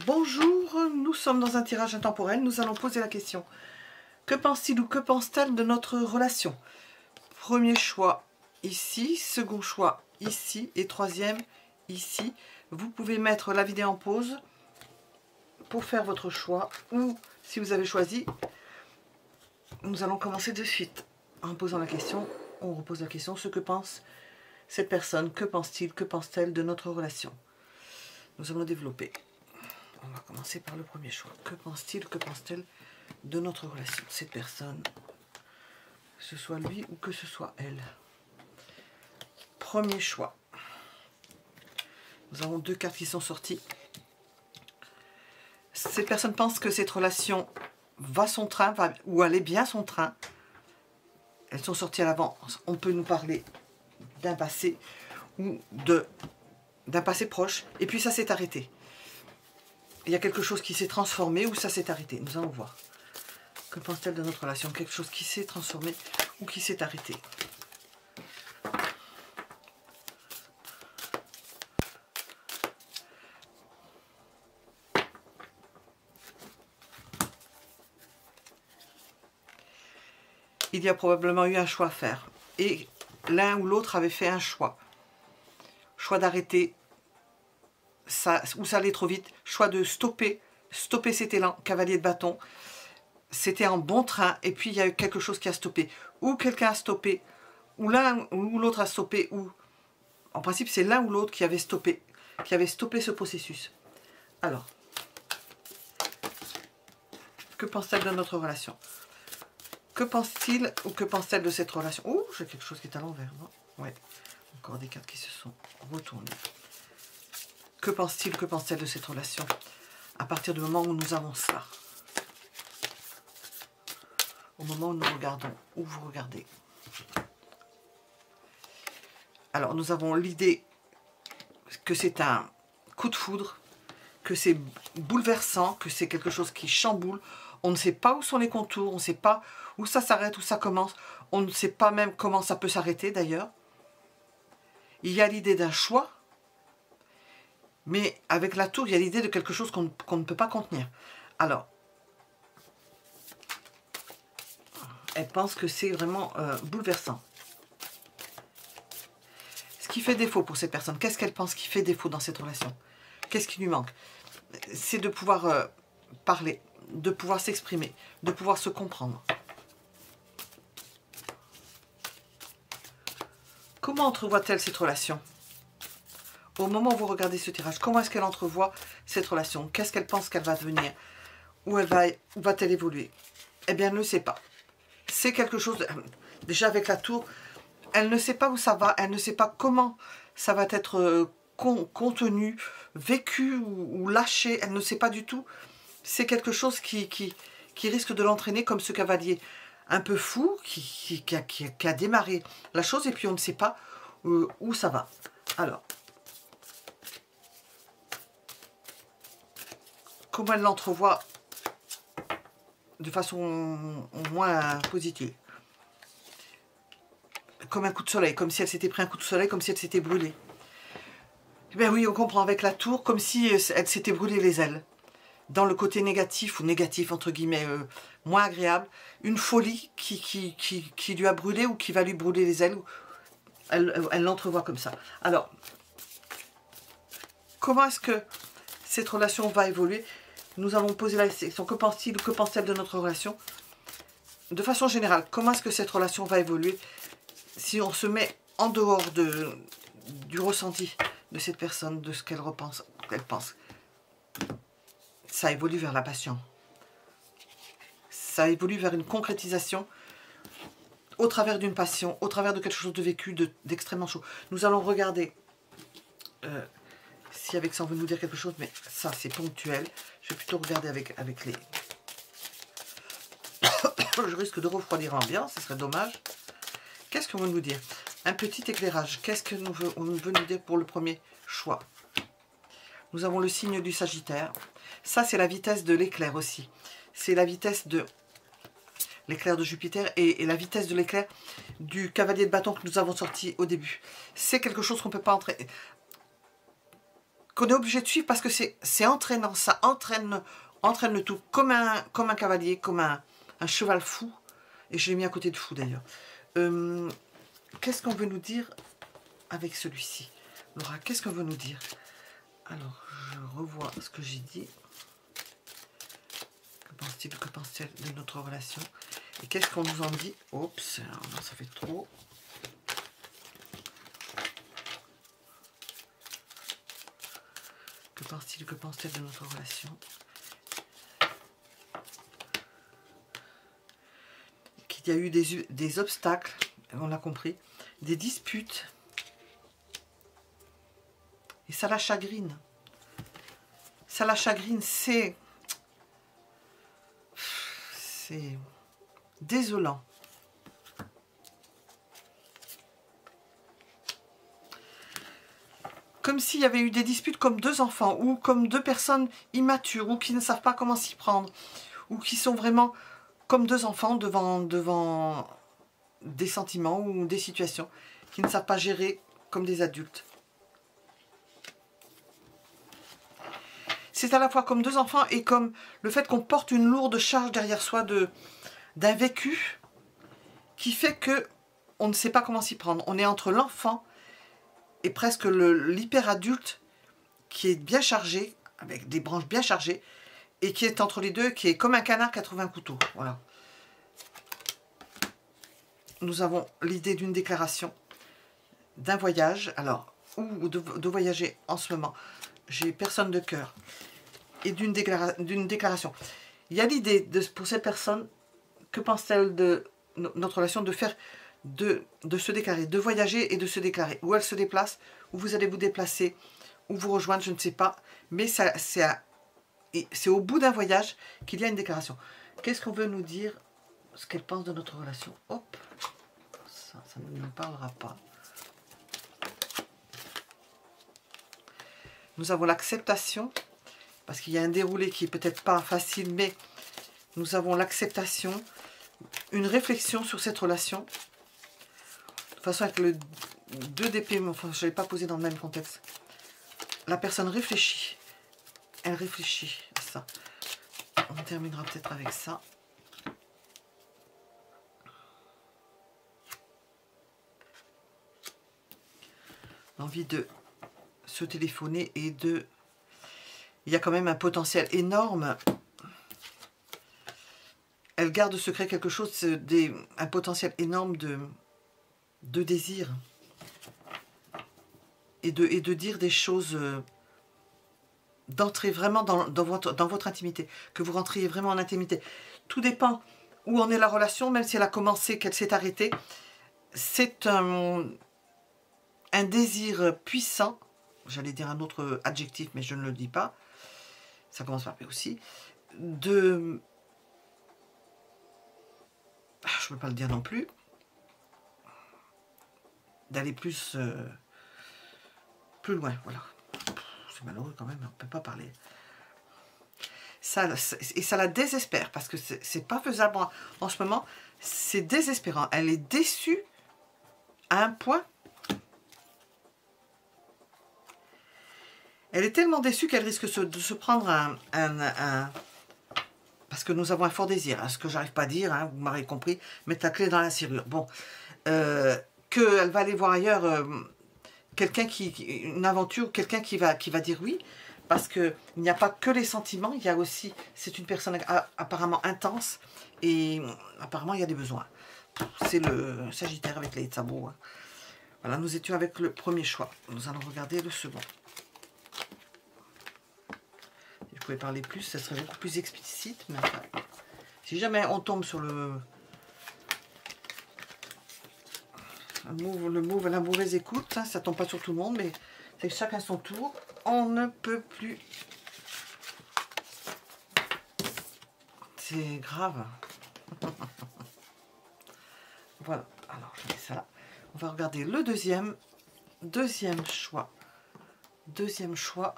Bonjour, nous sommes dans un tirage intemporel. Nous allons poser la question. Que pense-t-il ou que pense-t-elle de notre relation? Premier choix ici, second choix ici et troisième ici. Vous pouvez mettre la vidéo en pause pour faire votre choix ou si vous avez choisi, nous allons commencer de suite. En posant la question, on repose la question. Ce que pense cette personne, que pense-t-il, que pense-t-elle de notre relation? Nous allons développer. On va commencer par le premier choix. Que pense-t-il, que pense-t-elle de notre relation? Cette personne, que ce soit lui ou que ce soit elle. Premier choix. Nous avons deux cartes qui sont sorties. Cette personne pense que cette relation va son train, ou elle est bien son train. Elles sont sorties à l'avance. On peut nous parler d'un passé ou d'un passé proche. Et puis ça s'est arrêté. Il y a quelque chose qui s'est transformé ou ça s'est arrêté. Nous allons voir. Que pense-t-elle de notre relation? Quelque chose qui s'est transformé ou qui s'est arrêté. Il y a probablement eu un choix à faire. Et l'un ou l'autre avait fait un choix. Choix d'arrêter. Ou ça allait trop vite. Choix de stopper. Stopper cet élan. Cavalier de bâton. C'était en bon train. Et puis il y a eu quelque chose qui a stoppé. Ou quelqu'un a stoppé. Ou l'un ou l'autre a stoppé. Ou en principe c'est l'un ou l'autre qui avait stoppé. Qui avait stoppé ce processus. Alors. Que pense-t-elle de notre relation? Que pense-t-il ou que pense-t-elle de cette relation? Oh, j'ai quelque chose qui est à l'envers. Ouais, encore des cartes qui se sont retournées. Que pense-t-il ou que pense-t-elle de cette relation à partir du moment où nous avons cela? Au moment où nous regardons, où vous regardez. Alors, nous avons l'idée que c'est un coup de foudre, que c'est bouleversant, que c'est quelque chose qui chamboule. On ne sait pas où sont les contours, on ne sait pas où ça s'arrête, où ça commence. On ne sait pas même comment ça peut s'arrêter d'ailleurs. Il y a l'idée d'un choix, mais avec la tour, il y a l'idée de quelque chose qu'on ne peut pas contenir. Alors, elle pense que c'est vraiment bouleversant. Ce qui fait défaut pour cette personne, qu'est-ce qu'elle pense qui fait défaut dans cette relation? Qu'est-ce qui lui manque? C'est de pouvoir parler, de pouvoir s'exprimer, de pouvoir se comprendre. Comment entrevoit-elle cette relation? Au moment où vous regardez ce tirage, comment est-ce qu'elle entrevoit cette relation? Qu'est-ce qu'elle pense qu'elle va devenir? Où va-t-elle évoluer? Eh bien, elle ne sait pas. C'est quelque chose... Déjà avec la tour, elle ne sait pas où ça va, elle ne sait pas comment ça va être contenu, vécu ou lâché, elle ne sait pas du tout. C'est quelque chose qui risque de l'entraîner comme ce cavalier un peu fou qui a démarré la chose et puis on ne sait pas où ça va. Alors, comment elle l'entrevoit de façon au moins positive? Comme un coup de soleil, comme si elle s'était pris un coup de soleil, comme si elle s'était brûlée. Eh bien oui, on comprend avec la tour, comme si elle s'était brûlée les ailes. Dans le côté négatif, ou négatif entre guillemets, moins agréable, une folie qui lui a brûlé ou qui va lui brûler les ailes. Elle l'entrevoit comme ça. Alors, comment est-ce que cette relation va évoluer? Nous allons poser la question, que pense-t-il ou que pense-t-elle de notre relation? De façon générale, comment est-ce que cette relation va évoluer si on se met en dehors du ressenti de cette personne, de ce qu'elle pense? Ça évolue vers la passion. Ça évolue vers une concrétisation au travers d'une passion, au travers de quelque chose de vécu, d'extrêmement chaud. Nous allons regarder si avec ça on veut nous dire quelque chose, mais ça c'est ponctuel. Je vais plutôt regarder avec les... Je risque de refroidir l'ambiance, ce serait dommage. Qu'est-ce qu'on veut nous dire? Un petit éclairage. Qu'est-ce qu'on veut nous dire pour le premier choix? Nous avons le signe du Sagittaire. Ça, c'est la vitesse de l'éclair aussi. C'est la vitesse de l'éclair de Jupiter et la vitesse de l'éclair du cavalier de bâton que nous avons sorti au début. C'est quelque chose qu'on ne peut pas entrer. qu'on est obligé de suivre parce que c'est entraînant, ça entraîne le tout, comme un cavalier, comme un cheval fou. Et je l'ai mis à côté de fou d'ailleurs. Qu'est-ce qu'on veut nous dire avec celui-ci? Laura, qu'est-ce qu'on veut nous dire? Alors, je revois ce que j'ai dit. Que pense-t-il, que pense-t-elle de notre relation? Et qu'est-ce qu'on nous en dit? Oups, alors non, ça fait trop. Que pense-t-il, que pense-t-elle de notre relation? Qu'il y a eu des obstacles, on l'a compris, des disputes. Et ça la chagrine. Ça la chagrine, c'est désolant. Comme s'il y avait eu des disputes comme deux enfants, ou comme deux personnes immatures, ou qui ne savent pas comment s'y prendre, ou qui sont vraiment comme deux enfants devant des sentiments ou des situations, qui ne savent pas gérer comme des adultes. C'est à la fois comme deux enfants et comme le fait qu'on porte une lourde charge derrière soi d'un vécu qui fait que on ne sait pas comment s'y prendre. On est entre l'enfant et presque l'hyper-adulte qui est bien chargé, avec des branches bien chargées, et qui est entre les deux, qui est comme un canard qui a trouvé un couteau. Voilà. Nous avons l'idée d'une déclaration, d'un voyage, alors, ou de voyager en ce moment. J'ai personne de cœur. Et d'une déclaration. Il y a l'idée, pour cette personne, que pense-t-elle de notre relation, de faire, de se déclarer, de voyager et de se déclarer. Où elle se déplace, où vous allez vous déplacer, où vous rejoindre, je ne sais pas. Mais c'est au bout d'un voyage qu'il y a une déclaration. Qu'est-ce qu'on veut nous dire, ce qu'elle pense de notre relation? Hop, ça ne nous parlera pas. Nous avons l'acceptation. Parce qu'il y a un déroulé qui est peut-être pas facile, mais nous avons l'acceptation, une réflexion sur cette relation. De toute façon, avec le 2 d'épée, enfin, je ne l'ai pas posé dans le même contexte. La personne réfléchit. Elle réfléchit à ça. On terminera peut-être avec ça. L'envie de se téléphoner et de... Il y a quand même un potentiel énorme. Elle garde secret quelque chose, un potentiel énorme de désir. Et de dire des choses, d'entrer vraiment dans votre intimité. Que vous rentriez vraiment en intimité. Tout dépend où en est la relation, même si elle a commencé, qu'elle s'est arrêtée. C'est un désir puissant. J'allais dire un autre adjectif, mais je ne le dis pas. Ça commence par P aussi, je ne peux pas le dire non plus, d'aller plus loin, voilà. C'est malheureux quand même, on ne peut pas parler. Et ça la désespère, parce que c'est pas faisable en ce moment, c'est désespérant. Elle est déçue à un point. Elle est tellement déçue qu'elle risque de se prendre parce que nous avons un fort désir, hein, ce que j'arrive pas à dire, hein, vous m'avez compris, mettre la clé dans la serrure. Bon, qu'elle va aller voir ailleurs quelqu'un une aventure, quelqu'un qui va dire oui, parce qu'il n'y a pas que les sentiments, il y a aussi, c'est une personne apparemment intense, et apparemment il y a des besoins. C'est le Sagittaire avec les sabots. Hein. Voilà, nous étions avec le premier choix. Nous allons regarder le second. Si je pouvais parler plus, ça serait beaucoup plus explicite. Mais enfin, si jamais on tombe sur la mauvaise écoute, hein, ça tombe pas sur tout le monde, mais c'est chacun son tour. On ne peut plus. C'est grave. Voilà, alors je mets ça là. On va regarder le deuxième choix. Deuxième choix.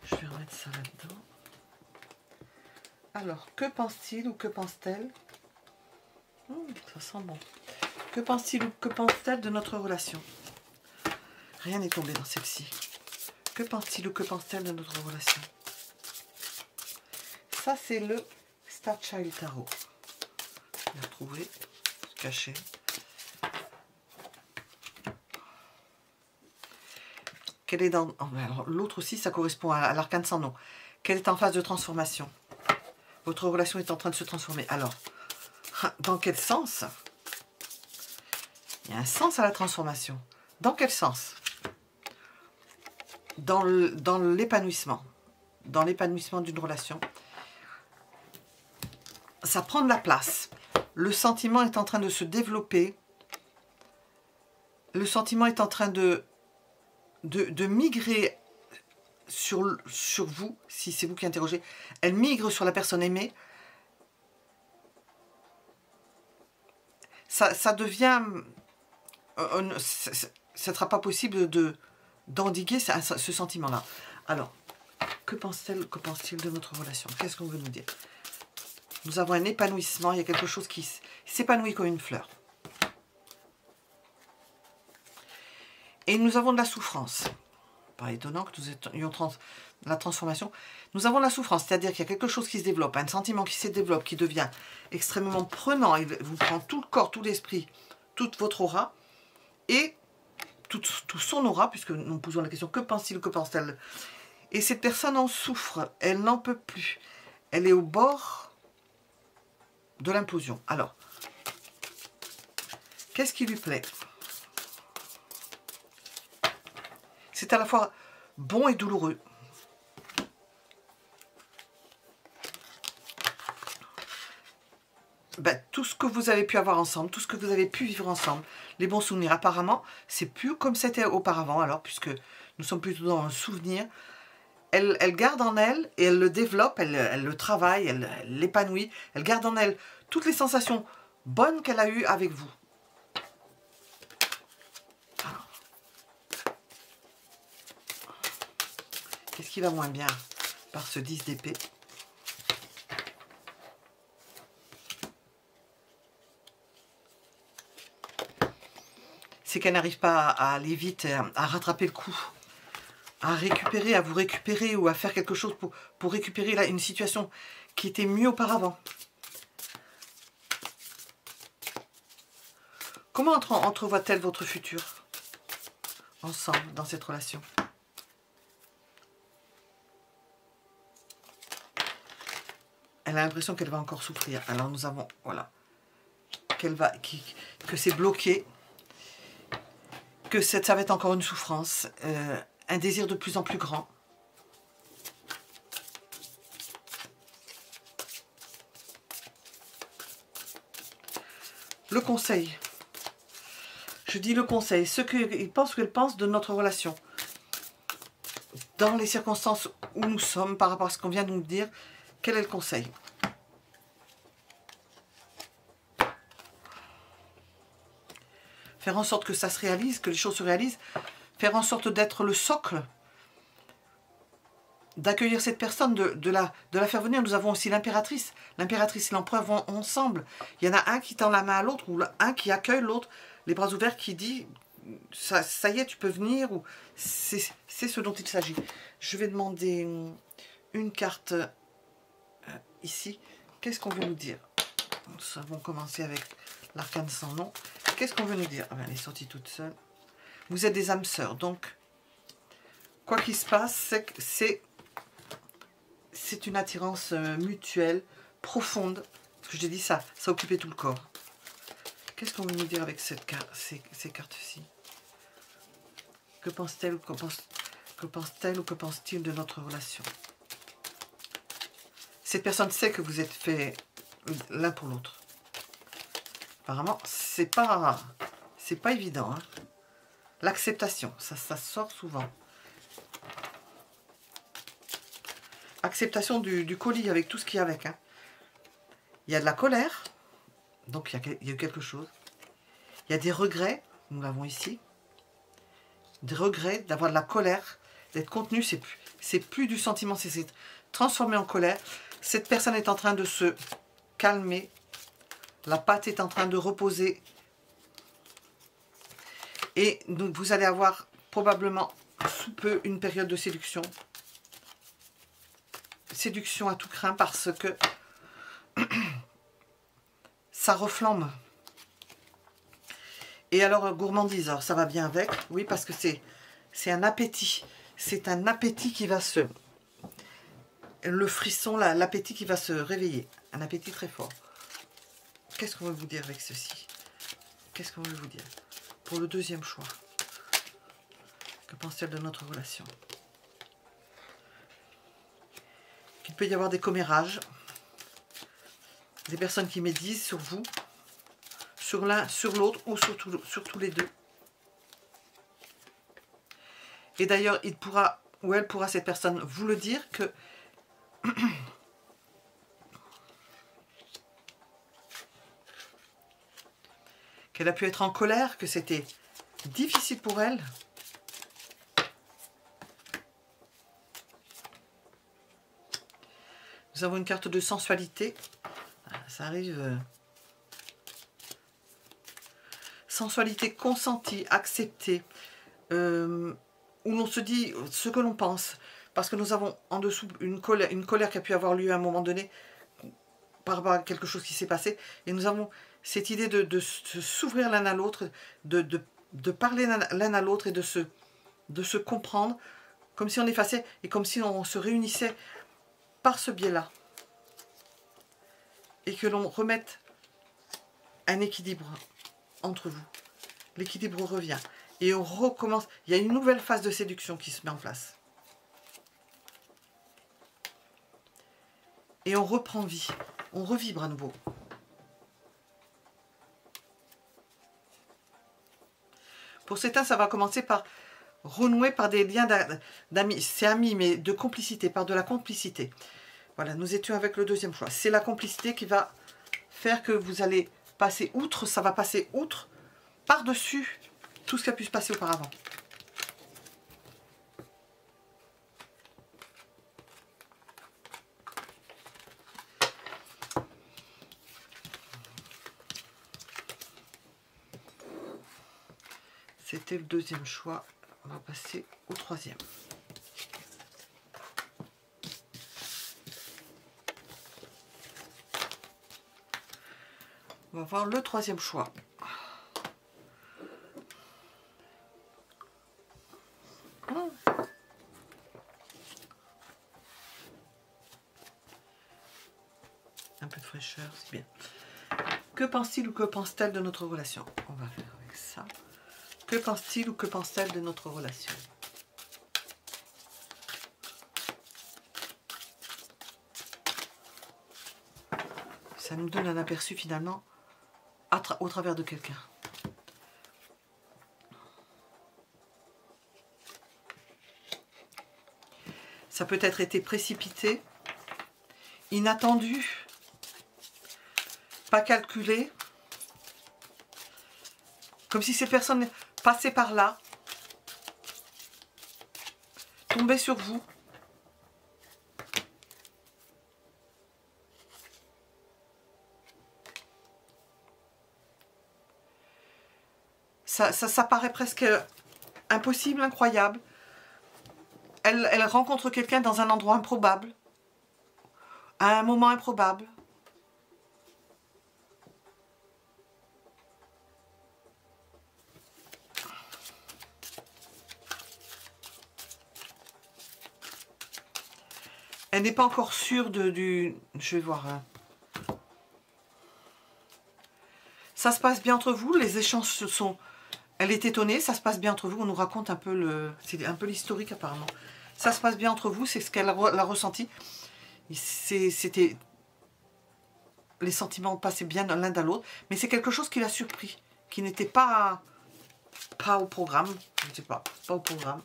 Je vais remettre ça là-dedans. Alors, que pense-t-il ou que pense-t-elle? Ça sent bon. Que pense-t-il ou que pense-t-elle de notre relation? Rien n'est tombé dans celle-ci. Que pense-t-il ou que pense-t-elle de notre relation? Ça, c'est le Star Child Tarot. Je l'ai retrouvé, caché. Quelle est dans... L'autre aussi, ça correspond à l'arcane sans nom. Quelle est en phase de transformation? Votre relation est en train de se transformer. Alors, dans quel sens? Il y a un sens à la transformation. Dans quel sens? Dans l'épanouissement. Dans l'épanouissement d'une relation. Ça prend de la place. Le sentiment est en train de se développer. Le sentiment est en train de migrer sur vous, si c'est vous qui interrogez. Elle migre sur la personne aimée. Ça devient... ça ne sera pas possible d'endiguer ce sentiment-là. Alors, que pense-t-elle, que pense-t-il de notre relation? Qu'est-ce qu'on veut nous dire? Nous avons un épanouissement, il y a quelque chose qui s'épanouit comme une fleur. Et nous avons de la souffrance. Pas étonnant que nous ayons la transformation. Nous avons de la souffrance, c'est-à-dire qu'il y a quelque chose qui se développe, un sentiment qui se développe, qui devient extrêmement prenant. Il vous prend tout le corps, tout l'esprit, toute votre aura. Et tout son aura, puisque nous posons la question, que pense-t-il, que pense-t-elle? Et cette personne en souffre, elle n'en peut plus. Elle est au bord de l'implosion. Alors, qu'est-ce qui lui plaît? C'est à la fois bon et douloureux. Ben, tout ce que vous avez pu avoir ensemble, tout ce que vous avez pu vivre ensemble, les bons souvenirs, apparemment, c'est plus comme c'était auparavant, alors, puisque nous sommes plutôt dans un souvenir. Elle garde en elle, et elle le développe, elle le travaille, elle l'épanouit, elle garde en elle toutes les sensations bonnes qu'elle a eues avec vous. Qu'est-ce qui va moins bien par ce 10 d'épée? C'est qu'elle n'arrive pas à aller vite, à rattraper le coup, à récupérer, à vous récupérer ou à faire quelque chose pour récupérer là, une situation qui était mieux auparavant. Comment entrevoit-elle votre futur ensemble dans cette relation? Elle a l'impression qu'elle va encore souffrir. Alors nous avons, voilà, que c'est bloqué, que ça va être encore une souffrance, un désir de plus en plus grand. Le conseil. Je dis le conseil, ce qu'il pense ou qu'elle pense de notre relation. Dans les circonstances où nous sommes, par rapport à ce qu'on vient de nous dire, quel est le conseil? Faire en sorte que ça se réalise, que les choses se réalisent. Faire en sorte d'être le socle. D'accueillir cette personne, de la faire venir. Nous avons aussi l'impératrice. L'impératrice et l'empereur vont ensemble. Il y en a un qui tend la main à l'autre, ou un qui accueille l'autre, les bras ouverts, qui dit ça y est, tu peux venir. C'est ce dont il s'agit. Je vais demander une carte ici. Qu'est-ce qu'on veut nous dire? Nous avons commencé avec l'arcane sans nom. Qu'est-ce qu'on veut nous dire? Elle est sortie toute seule. Vous êtes des âmes sœurs, donc quoi qu'il se passe, c'est une attirance mutuelle, profonde. Parce que je dis ça occupait tout le corps. Qu'est-ce qu'on veut nous dire avec cette carte, ces cartes-ci? Que pense-t-elle ou que pense-t-il de notre relation? Cette personne sait que vous êtes faits l'un pour l'autre. Apparemment, c'est pas évident. Hein. L'acceptation, ça sort souvent. Acceptation du colis avec tout ce qu'il y a avec. Hein. Il y a de la colère, donc il y a eu quelque chose. Il y a des regrets, nous l'avons ici. Des regrets, d'avoir de la colère, d'être contenu, c'est plus du sentiment, c'est transformé en colère. Cette personne est en train de se calmer. La pâte est en train de reposer. Et donc vous allez avoir probablement sous peu une période de séduction. Séduction à tout crin parce que ça reflambe. Et alors, gourmandise, alors ça va bien avec, oui, parce que c'est un appétit. C'est un appétit qui va se... Le frisson, l'appétit qui va se réveiller. Un appétit très fort. Qu'est-ce qu'on veut vous dire avec ceci? Qu'est-ce qu'on veut vous dire? Pour le deuxième choix. Que pense-t-elle de notre relation? Qu'il peut y avoir des commérages. Des personnes qui médisent sur vous. Sur l'un, sur l'autre ou sur tous les deux. Et d'ailleurs, il pourra, ou elle pourra, cette personne, vous le dire que qu'elle a pu être en colère, que c'était difficile pour elle. Nous avons une carte de sensualité. Ça arrive. Sensualité consentie, acceptée. Où l'on se dit ce que l'on pense. Parce que nous avons en dessous une colère qui a pu avoir lieu à un moment donné par rapport à quelque chose qui s'est passé. Et nous avons cette idée de s'ouvrir l'un à l'autre, de parler l'un à l'autre et de se comprendre comme si on effaçait et comme si on se réunissait par ce biais-là. Et que l'on remette un équilibre entre vous. L'équilibre revient. Et on recommence. Il y a une nouvelle phase de séduction qui se met en place. Et on reprend vie. On revibre à nouveau. Pour certains, ça va commencer par renouer par des liens d'amis. C'est amis, mais de complicité, par de la complicité. Voilà, nous étions avec le deuxième choix. C'est la complicité qui va faire que vous allez passer outre. Ça va passer outre, par-dessus tout ce qui a pu se passer auparavant. C'était le deuxième choix. On va passer au troisième. On va voir le troisième choix. Un peu de fraîcheur, c'est bien. Que pense-t-il ou que pense-t-elle de notre relation? On va faire avec ça. Que pense-t-il ou que pense-t-elle de notre relation? Ça nous donne un aperçu finalement au travers de quelqu'un. Ça peut être été précipité, inattendu, pas calculé, comme si ces personnes passaient par là, tombaient sur vous. Ça paraît presque impossible, incroyable. Elle rencontre quelqu'un dans un endroit improbable, à un moment improbable. Elle n'est pas encore sûre du... Je vais voir. Hein. Ça se passe bien entre vous, les échanges se sont... Elle est étonnée, ça se passe bien entre vous. On nous raconte un peu le... C'est un peu l'historique apparemment. Ça se passe bien entre vous, c'est ce qu'elle a ressenti. C'était... Les sentiments passaient bien l'un dans l'autre. Mais c'est quelque chose qui l'a surpris. Qui n'était pas au programme. Je ne sais pas. Pas au programme.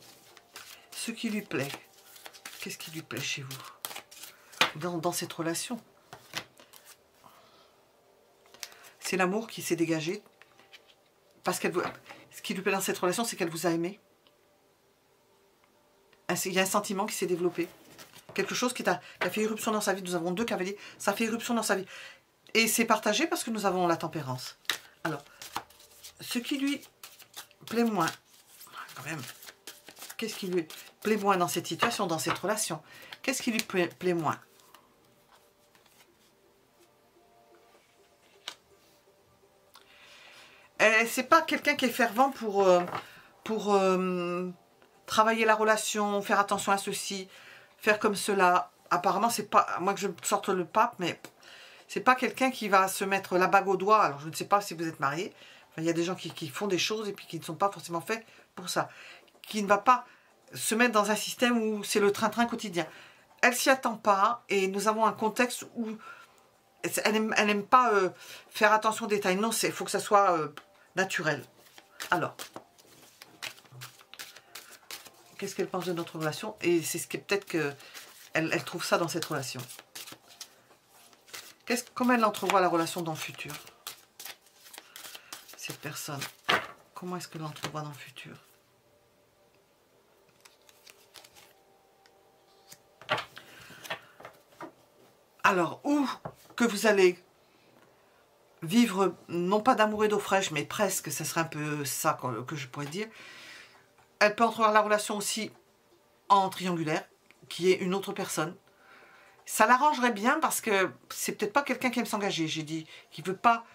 Ce qui lui plaît. Qu'est-ce qui lui plaît chez vous dans cette relation? C'est l'amour qui s'est dégagé. Parce qu'elle veut... Ce qui lui plaît dans cette relation, c'est qu'elle vous a aimé. Il y a un sentiment qui s'est développé. Quelque chose qui a fait irruption dans sa vie. Nous avons deux cavaliers. Ça fait irruption dans sa vie. Et c'est partagé parce que nous avons la tempérance. Alors, ce qui lui plaît moins, quand même, Qu'est-ce qui lui plaît moins dans cette situation, dans cette relation? Qu'est-ce qui lui plaît moins? C'est pas quelqu'un qui est fervent pour travailler la relation, faire attention à ceci, faire comme cela. Apparemment, c'est pas, moi que je sorte le pape, mais c'est pas quelqu'un qui va se mettre la bague au doigt. Alors, je ne sais pas si vous êtes mariés. Enfin, il y a des gens qui font des choses et puis qui ne sont pas forcément faits pour ça. Qui ne va pas se mettre dans un système où c'est le train-train quotidien. Elle s'y attend pas et nous avons un contexte où elle n'aime pas faire attention aux détails. Non, il faut que ça soit naturel. Alors, qu'est-ce qu'elle pense de notre relation? Et c'est ce qui est peut-être que elle trouve ça dans cette relation. Comment elle entrevoit la relation dans le futur? Cette personne, comment est-ce qu'elle l'entrevoit dans le futur? Alors, ou que vous allez vivre, non pas d'amour et d'eau fraîche, mais presque, ce serait un peu ça que je pourrais dire. Elle peut entrevoir la relation aussi en triangulaire, qui est une autre personne. Ça l'arrangerait bien parce que c'est peut-être pas quelqu'un qui aime s'engager. J'ai dit qu'il ne veut pas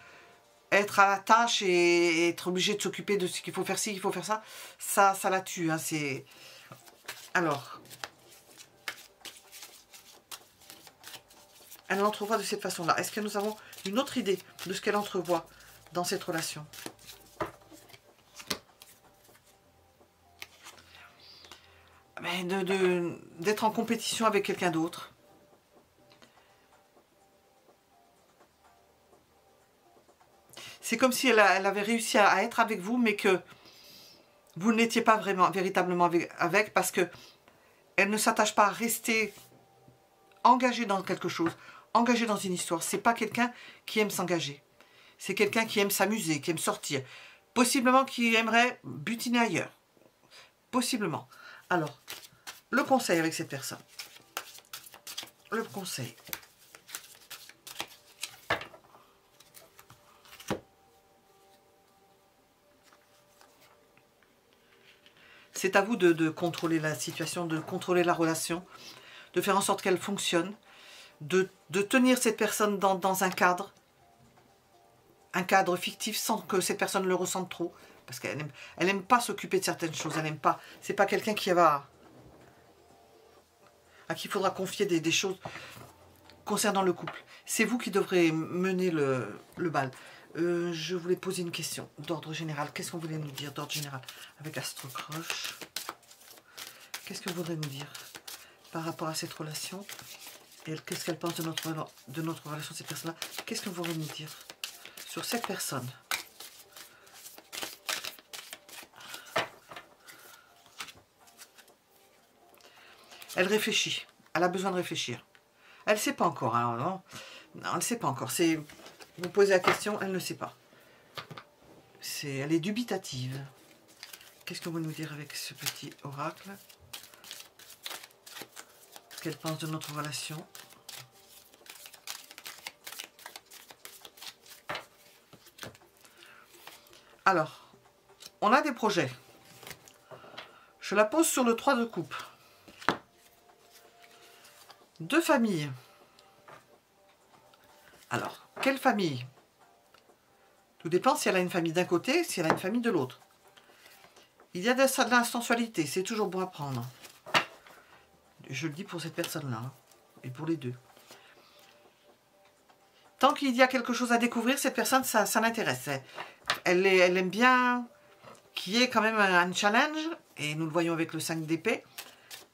être à la tâche et être obligé de s'occuper de ce qu'il faut faire ci, qu'il faut faire ça. Ça la tue. Hein, alors, elle l'entrevoit de cette façon-là. Est-ce que nous avons une autre idée de ce qu'elle entrevoit dans cette relation? D'être en compétition avec quelqu'un d'autre. C'est comme si elle avait réussi à être avec vous, mais que vous n'étiez pas véritablement avec parce que elle ne s'attache pas à rester engagée dans quelque chose, engagée dans une histoire. C'est pas quelqu'un qui aime s'engager. C'est quelqu'un qui aime s'amuser, qui aime sortir. Possiblement qui aimerait butiner ailleurs. Possiblement. Alors, le conseil avec cette personne. Le conseil. C'est à vous de contrôler la situation, de contrôler la relation, de faire en sorte qu'elle fonctionne, de tenir cette personne dans un cadre fictif sans que cette personne le ressente trop. Parce qu'elle n'aime pas s'occuper de certaines choses, elle n'aime pas. C'est pas quelqu'un à qui il faudra confier des choses concernant le couple. C'est vous qui devrez mener le bal. Je voulais poser une question d'ordre général. Qu'est-ce qu'on voulait nous dire d'ordre général avec Astro Croche? Qu'est-ce que vous voudrez nous dire par rapport à cette relation? Et qu'est-ce qu'elle pense de notre relation, cette personne-là? Qu'est-ce que vous voudrez nous dire sur cette personne? Elle réfléchit. Elle a besoin de réfléchir. Elle ne sait pas encore. Alors non, elle ne sait pas encore. Vous posez la question, elle ne sait pas. Elle est dubitative. Qu'est-ce qu'on va nous dire avec ce petit oracle? Qu'elle pense de notre relation? Alors, on a des projets. Je la pose sur le 3 de coupe. Deux familles. Alors, quelle famille? Tout dépend si elle a une famille d'un côté, si elle a une famille de l'autre. Il y a de la sensualité, c'est toujours bon à prendre. Je le dis pour cette personne-là, hein, et pour les deux. Tant qu'il y a quelque chose à découvrir, cette personne, ça l'intéresse. Elle aime bien qu'il y ait quand même un challenge, et nous le voyons avec le 5 d'épée.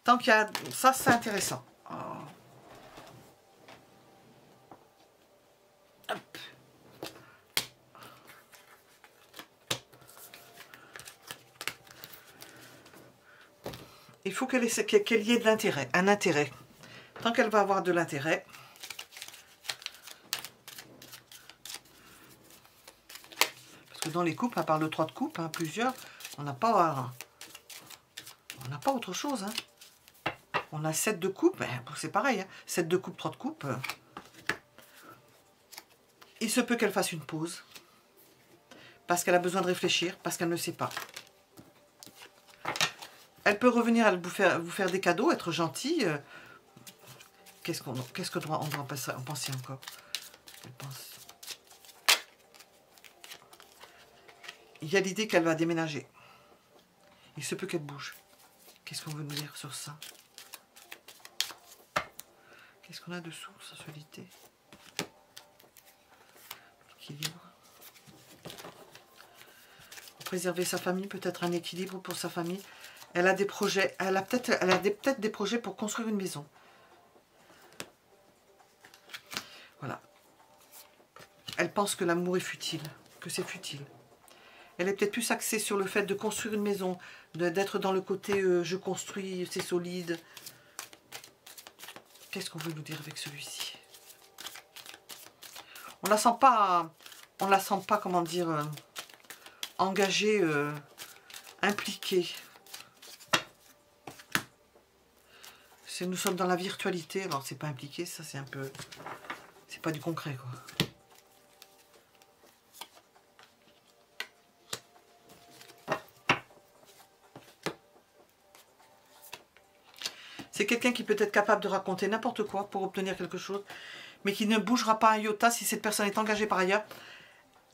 Tant qu'il y a ça, c'est intéressant. Oh. Hop. Il faut qu'elle y ait de l'intérêt, un intérêt. Tant qu'elle va avoir de l'intérêt, parce que dans les coupes, à part le 3 de coupe, hein, plusieurs, on n'a pas autre chose. Hein. On a 7 de coupe, ben, c'est pareil, hein, 7 de coupe, 3 de coupe. Il se peut qu'elle fasse une pause, parce qu'elle a besoin de réfléchir, parce qu'elle ne sait pas. Elle peut revenir, elle vous faire des cadeaux, être gentille. Qu'est-ce qu'on doit en penser encore? Elle pense. Il y a l'idée qu'elle va déménager. Il se peut qu'elle bouge. Qu'est-ce qu'on veut nous dire sur ça? Qu'est-ce qu'on a dessous? Sensualité. Équilibre. Pour préserver sa famille, peut-être un équilibre pour sa famille. Elle a des projets. Elle a peut-être des projets pour construire une maison. Voilà. Elle pense que l'amour est futile. Que c'est futile. Elle est peut-être plus axée sur le fait de construire une maison, d'être dans le côté je construis, c'est solide. Qu'est-ce qu'on veut nous dire avec celui-ci? On la sent pas, comment dire, engagée, impliquée. Nous sommes dans la virtualité, alors c'est pas impliqué, ça c'est un peu, c'est pas du concret quoi. C'est quelqu'un qui peut être capable de raconter n'importe quoi pour obtenir quelque chose, mais qui ne bougera pas un iota si cette personne est engagée par ailleurs.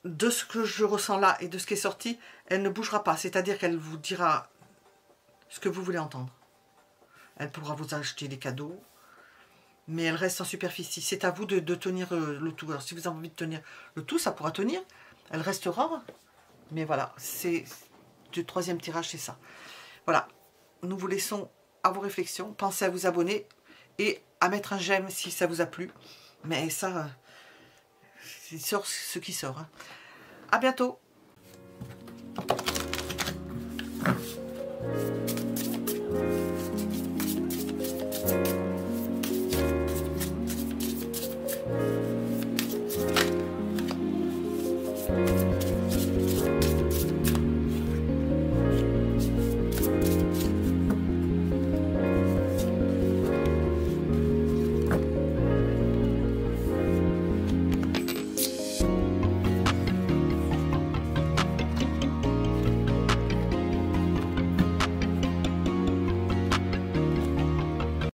De ce que je ressens là et de ce qui est sorti, elle ne bougera pas. C'est-à-dire qu'elle vous dira ce que vous voulez entendre. Elle pourra vous acheter des cadeaux, mais elle reste en superficie. C'est à vous de tenir le tout. Alors si vous avez envie de tenir le tout, ça pourra tenir. Elle restera, mais voilà, c'est du troisième tirage, c'est ça. Voilà, nous vous laissons à vos réflexions. Pensez à vous abonner et à mettre un j'aime si ça vous a plu. Mais ça, il sort ce qui sort. Hein. À bientôt.